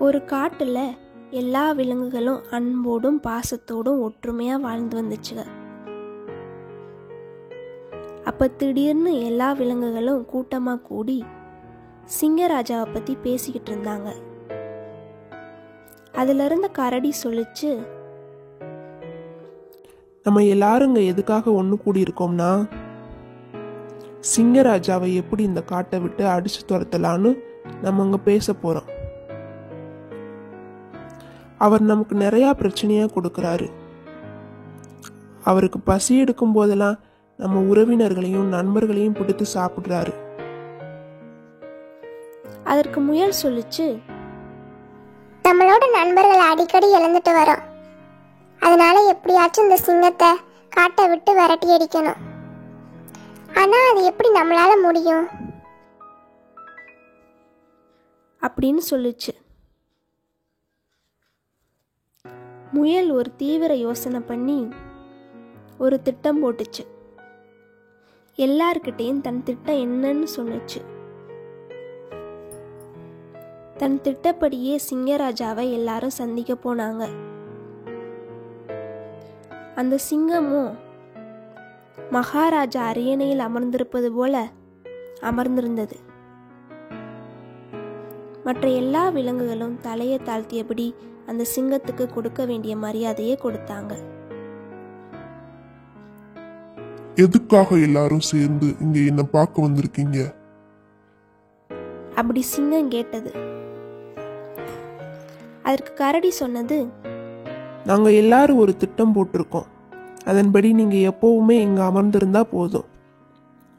ஒரு காட்டுல எல்லா விலங்குகளும் அன்போடும் பாசத்தோடும் ஒற்றுமையா வாழ்ந்து வந்துச்சுங்க. அப்ப திடீர்னு எல்லா விலங்குகளும் கூட்டமா கூடி சிங்கராஜாவை பத்தி பேசிக்கிட்டு இருந்தாங்க. அதுல இருந்த கரடி சொல்லிச்சு, நம்ம எல்லாரும் இங்க எதுக்காக ஒண்ணு கூடி இருக்கோம்னா, சிங்கராஜாவை எப்படி இந்த காட்டை விட்டு அடிச்சு துரத்தலான்னு நம்ம அங்க பேச போறோம். அவர் நமக்கு நிறைய பிரச்சனையா கொடுக்கறாரு. அவருக்கு பசி எடுக்கும் போதெல்லாம் நம்ம உறவினர்களையும் நண்பர்களையும் பிடித்து சாப்பிடுறாரு. அதற்கு முயல் சொல்லிச்சு, நம்மளோட நண்பர்கள் அடிக்கடி இழந்துட்டு வரோம். அதனால எப்படியாச்சும் இந்த சிங்கத்தை காட்டை விட்டு விரட்டி அடிக்கணும். ஆனா அது எப்படி நம்மளால முடியும் அப்படின்னு சொல்லுச்சு. முயல் ஒரு தீவிர யோசனை பண்ணி ஒரு திட்டம் போட்டுச்சு. எல்லார்கிட்டையும் தன் திட்டம் என்னன்னு சொன்னுச்சு. தன் திட்டப்படியே சிங்கராஜாவை எல்லாரும் சந்திக்க போனாங்க. அந்த சிங்கமும் மகாராஜா அரியணையில் அமர்ந்திருப்பது போல அமர்ந்திருந்தது. மற்ற எல்லா விலங்குகளும் தலையை தாழ்த்தியபடி அந்த சிங்கத்துக்கு கொடுக்க வேண்டிய மரியாதையை கொடுத்தாங்க. எதுக்காக எல்லாரும் சேர்ந்து இங்க என்ன பார்க்க வந்திருக்கீங்க? அப்படி சிங்கம் கேட்டது. அதற்கு கரடி சொன்னது, நாங்க எல்லாரும் ஒரு திட்டம் போட்டிருக்கோம். அதன்படி நீங்க எப்பவுமே இங்க அமர்ந்திருந்தா போதும்.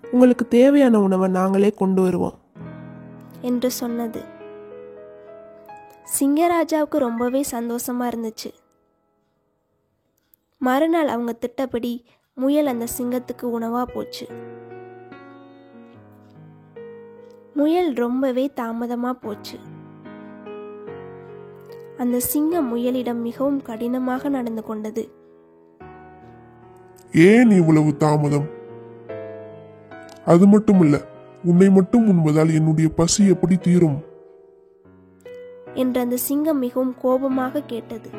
உங்களுக்கு தேவையான உணவை நாங்களே கொண்டு வருவோம் என்று சொன்னது. சிங்கராஜாவுக்கு ரொம்பவே சந்தோஷமா இருந்துச்சு. மறுநாள் அவங்க திட்டப்படி முயல் அந்த சிங்கத்துக்கு உணவா போச்சு. முயல் ரொம்பவே தாமதமா போச்சு. அந்த சிங்கம் முயலிடம் மிகவும் கடினமாக நடந்து கொண்டது. ஏன் இவ்வளவு தாமதம்? அது மட்டும் இல்ல, உன்னை மட்டும் உண்பதால் என்னுடைய பசி எப்படி தீரும் என்று அந்த சிங்கம் மிகவும் கோபமாக கேட்டது.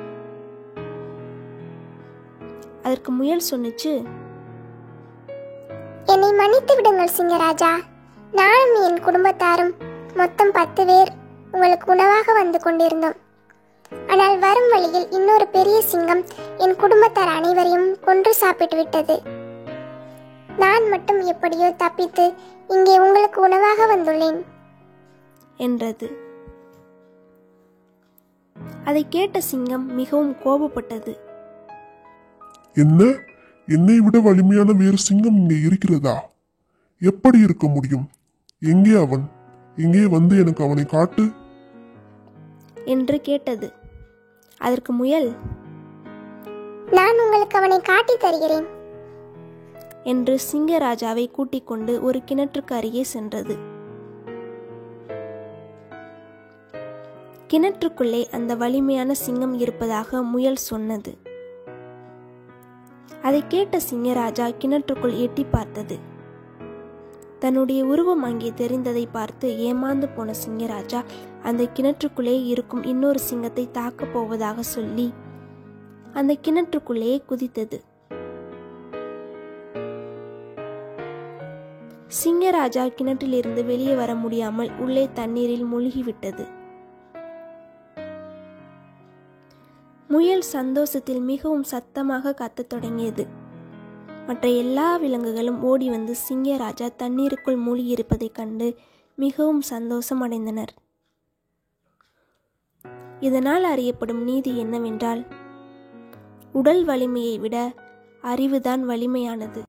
அதற்கு முயல் சொன்னிச்சு, என்னை மன்னித்து விடுங்கள் சிங்கராஜா. நானும் என் குடும்பத்தாரும் மொத்தம் 10 பேர் உங்களுக்கு உணவாக வந்து கொண்டிருந்தோம். ஆனால் வரும் வழியில் இன்னொரு பெரிய சிங்கம் என் குடும்பத்தார் அனைவரையும் கொன்று சாப்பிட்டு விட்டது. நான் மட்டும் எப்படியோ தப்பித்து இங்கே உங்களுக்கு உணவாக வந்துள்ளேன் என்றது. அதை கேட்ட சிங்கம் மிகவும் கோபப்பட்டது. என்ன? என்னை விட வலிமையான வேறு சிங்கம் இங்கே இருக்கிறதா? எப்படி இருக்க முடியும்? எங்கே அவன்? எங்கே வந்து எனக்கு அவனை காட்டு என்று கேட்டது. அதற்கு முயல், நான் உங்களுக்கு அவனை காட்டி தருகிறேன் என்று சிங்கராஜாவை கூட்டிக் கொண்டு ஒரு கிணற்றுக்கு அருகே சென்றது. கிணற்றுக்குள்ளே அந்த வலிமையான சிங்கம் இருப்பதாக முயல் சொன்னது. அதை கேட்ட சிங்கராஜா கிணற்றுக்குள் எட்டி பார்த்தது. தன்னுடைய உருவம் அங்கே தெரிந்ததை பார்த்து ஏமாந்து போன சிங்கராஜா அந்த கிணற்றுக்குள்ளே இருக்கும் இன்னொரு சிங்கத்தை தாக்கப் போவதாக சொல்லி அந்த கிணற்றுக்குள்ளே குதித்தது. சிங்கராஜா கிணற்றிலிருந்து வெளியே வர முடியாமல் உள்ளே தண்ணீரில் மூழ்கிவிட்டது. முயல் சந்தோஷத்தில் மிகவும் சத்தமாக கத்தத் தொடங்கியது. மற்ற எல்லா விலங்குகளும் ஓடி வந்து சிங்கராஜா தண்ணீருக்குள் மூழ்கியிருப்பதைக் கண்டு மிகவும் சந்தோஷம் அடைந்தனர். இதனால் அறியப்படும் நீதி என்னவென்றால், உடல் வலிமையை விட அறிவுதான் வலிமையானது.